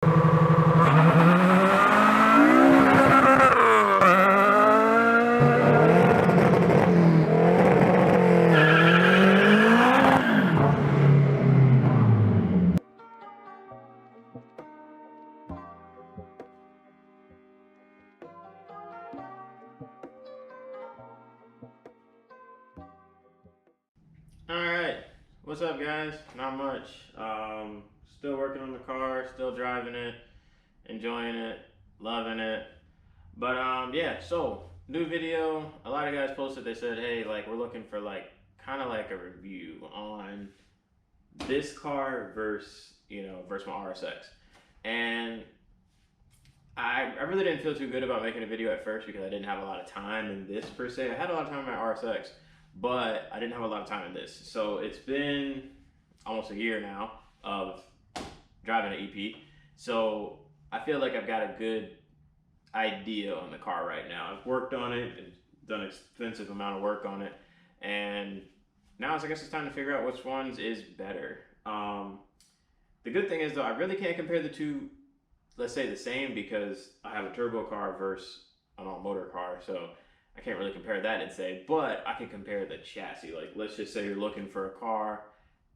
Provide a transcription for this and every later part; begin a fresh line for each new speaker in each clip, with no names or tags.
Alright, what's up guys? Not much. Still working on the car, still driving it, enjoying it, loving it. But yeah, so new video. A lot of guys posted, they said, hey, like we're looking for like kind of like a review on this car versus, versus my RSX. And I really didn't feel too good about making a video at first because I didn't have a lot of time in this per se. I had a lot of time in my RSX, but I didn't have a lot of time in this. So it's been almost a year now of driving an EP. So I feel like I've got a good idea on the car right now. I've worked on it and done an extensive amount of work on it. And now I guess it's time to figure out which ones is better. The good thing is though, I really can't compare the two, let's say the same, because I have a turbo car versus an all motor car. So I can't really compare that and say, but I can compare the chassis. Like, let's just say you're looking for a car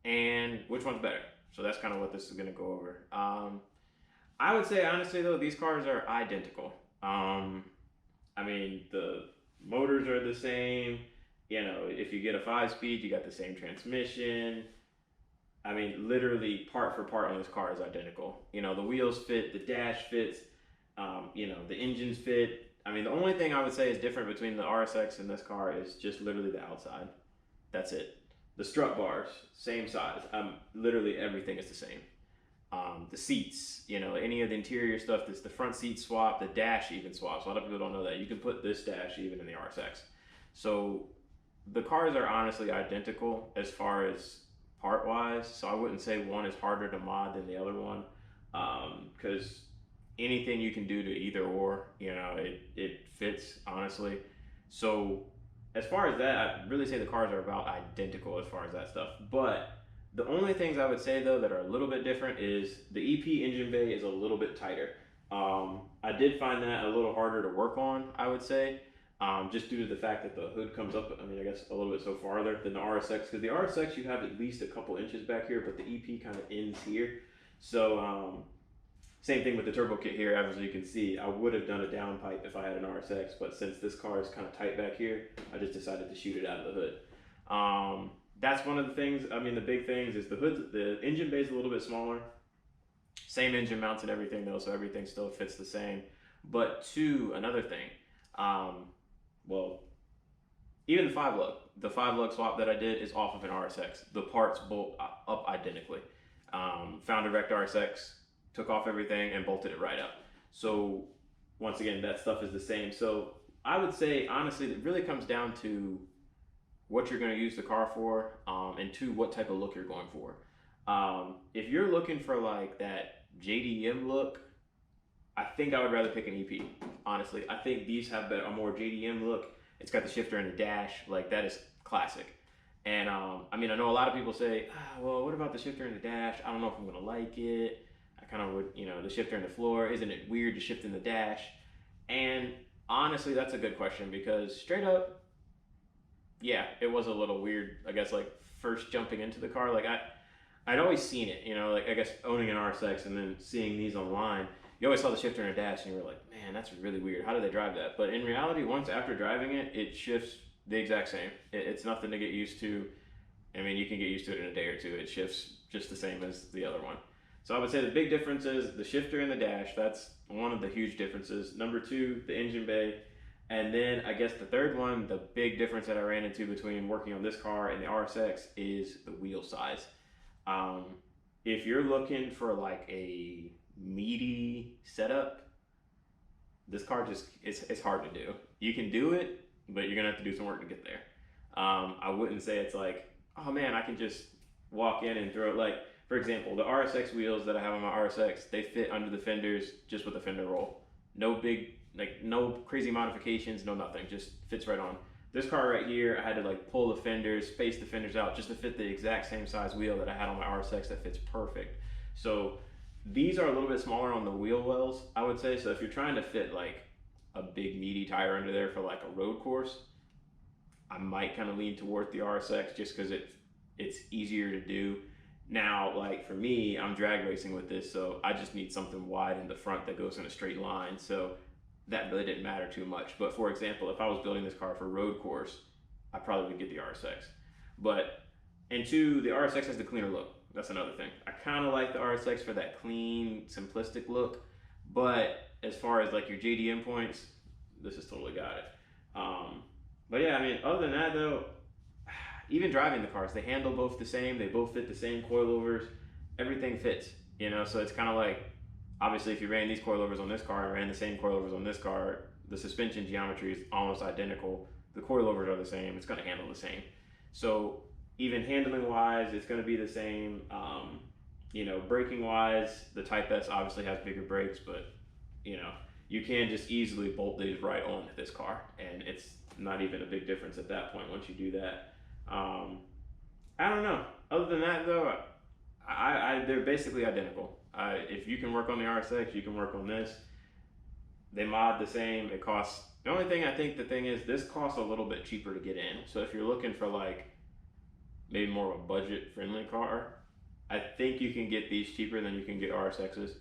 and which one's better. So that's kind of what this is gonna go over. I would say honestly though, these cars are identical. I mean, the motors are the same. If you get a 5-speed, you got the same transmission. I mean, literally part for part on this car is identical. The wheels fit, the dash fits, the engines fit. I mean, the only thing I would say is different between the RSX and this car is just literally the outside. That's it. The strut bars, same size. Literally everything is the same. The seats, any of the interior stuff, the front seat swap, the dash even swaps. A lot of people don't know that. You can put this dash even in the RSX. So the cars are honestly identical as far as part wise. So I wouldn't say one is harder to mod than the other one, because anything you can do to either or, it fits honestly. So as far as that, I'd really say the cars are about identical as far as that stuff. But the only things I would say though that are a little bit different is the EP engine bay is a little bit tighter. I did find that a little harder to work on, I would say, just due to the fact that the hood comes up, I guess a little bit so farther than the RSX, because the RSX you have at least a couple inches back here, but the EP kind of ends here. So same thing with the turbo kit here. As you can see, I would have done a down pipe if I had an RSX, but since this car is kind of tight back here, I just decided to shoot it out of the hood. That's one of the things. The big things is the hood, the engine bay is a little bit smaller. Same engine mounts and everything though, so everything still fits the same. But another thing, well, even the 5-lug swap that I did is off of an RSX. The parts bolt up identically. Found a wrecked RSX, took off everything and bolted it right up. So once again, that stuff is the same. So I would say honestly, it really comes down to what you're going to use the car for, and what type of look you're going for. If you're looking for like that JDM look, I think I would rather pick an EP. Honestly, I think these have a more JDM look. It's got the shifter and the dash, like that is classic. And I know a lot of people say, well, what about the shifter and the dash? I don't know if I'm gonna like it. I kind of would, the shifter and the floor, isn't it weird to shift in the dash? And honestly, that's a good question, because straight up, yeah, it was a little weird, I guess, like first jumping into the car. Like I'd always seen it, like I guess owning an RSX and then seeing these online, you always saw the shifter and a dash and you were like, man, that's really weird. How do they drive that? But in reality, once after driving it, it shifts the exact same. It's nothing to get used to. You can get used to it in a day or two. It shifts just the same as the other one. So I would say the big difference is the shifter and the dash. That's one of the huge differences. Number 2, the engine bay. And then I guess the third one, the big difference that I ran into between working on this car and the RSX is the wheel size. If you're looking for like a meaty setup, this car it's hard to do. You can do it, but you're gonna have to do some work to get there. I wouldn't say it's like, oh man, I can just walk in and throw it. Like, for example, the RSX wheels that I have on my RSX, they fit under the fenders just with a fender roll. No big, no crazy modifications, no nothing, just fits right on. This car right here, I had to like pull the fenders, space the fenders out just to fit the exact same size wheel that I had on my RSX that fits perfect. So these are a little bit smaller on the wheel wells, I would say. So if you're trying to fit like a big meaty tire under there for like a road course, I might kind of lean toward the RSX just because it's easier to do. Now, like for me, I'm drag racing with this, so I just need something wide in the front that goes in a straight line. So that really didn't matter too much. But for example, if I was building this car for road course, I probably would get the RSX. But, and two, the RSX has the cleaner look. That's another thing. I kind of like the RSX for that clean, simplistic look. But as far as like your JDM points, this has totally got it. But yeah, I mean, other than that though, even driving the cars, they handle both the same. They both fit the same coilovers. Everything fits, you know. So it's kind of like, obviously, if you ran these coilovers on this car and ran the same coilovers on this car, the suspension geometry is almost identical. The coilovers are the same. It's going to handle the same. So even handling wise, it's going to be the same. You know, braking wise, the Type S obviously has bigger brakes, but you know, you can just easily bolt these right on this car, and it's not even a big difference at that point once you do that. I don't know. Other than that, though, they're basically identical. If you can work on the RSX, you can work on this. They mod the same. It costs. The only thing I think the thing is, this costs a little bit cheaper to get in. So if you're looking for like maybe more of a budget-friendly car, I think you can get these cheaper than you can get RSXs.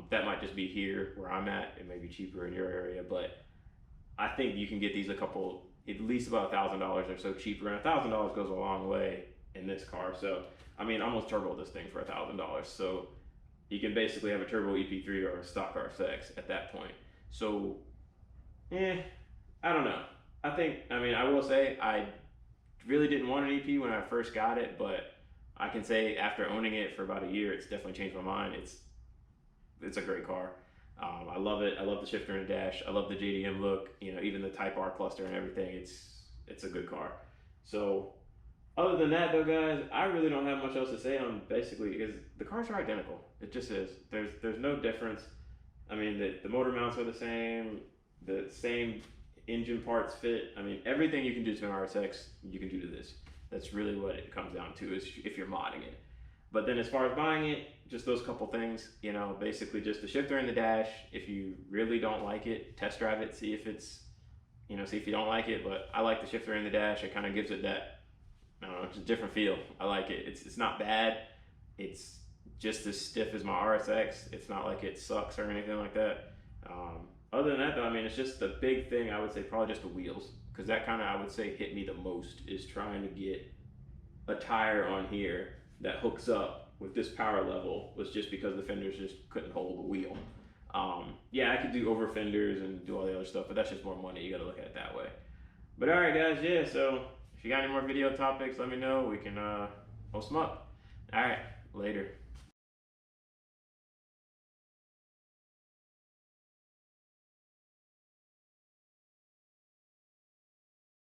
That might just be here where I'm at. It may be cheaper in your area, but I think you can get these at least about $1,000 or so cheaper, and $1,000 goes a long way in this car. So I mean, almost turbo this thing for $1,000. So you can basically have a turbo EP3 or a stock RSX at that point. So I don't know. I mean, I will say I really didn't want an EP when I first got it, but I can say after owning it for about a year, it's definitely changed my mind. It's a great car. I love it. I love the shifter and dash. I love the JDM look. You know, even the Type R cluster and everything. It's a good car. So other than that, though, guys, I really don't have much else to say on basically because the cars are identical. It just is. There's no difference. I mean, the motor mounts are the same engine parts fit. I mean, everything you can do to an RSX, you can do to this. That's really what it comes down to is if you're modding it. But then as far as buying it, just those couple things, you know, basically just the shifter and the dash. If you really don't like it, test drive it, see if you don't like it. But I like the shifter and the dash. It kind of gives it that, I don't know, it's a different feel. I like it. It's not bad. It's just as stiff as my RSX. It's not like it sucks or anything like that. Other than that, though, I mean, it's just the big thing, I would say, probably just the wheels. Because that kind of, I would say, hit me the most is trying to get a tire on here that hooks up with this power level was just because the fenders just couldn't hold the wheel. Yeah, I could do over fenders and do all the other stuff, but that's just more money. You got to look at it that way. But all right, guys, yeah, so if you got any more video topics, let me know. We can post them up. All right, later.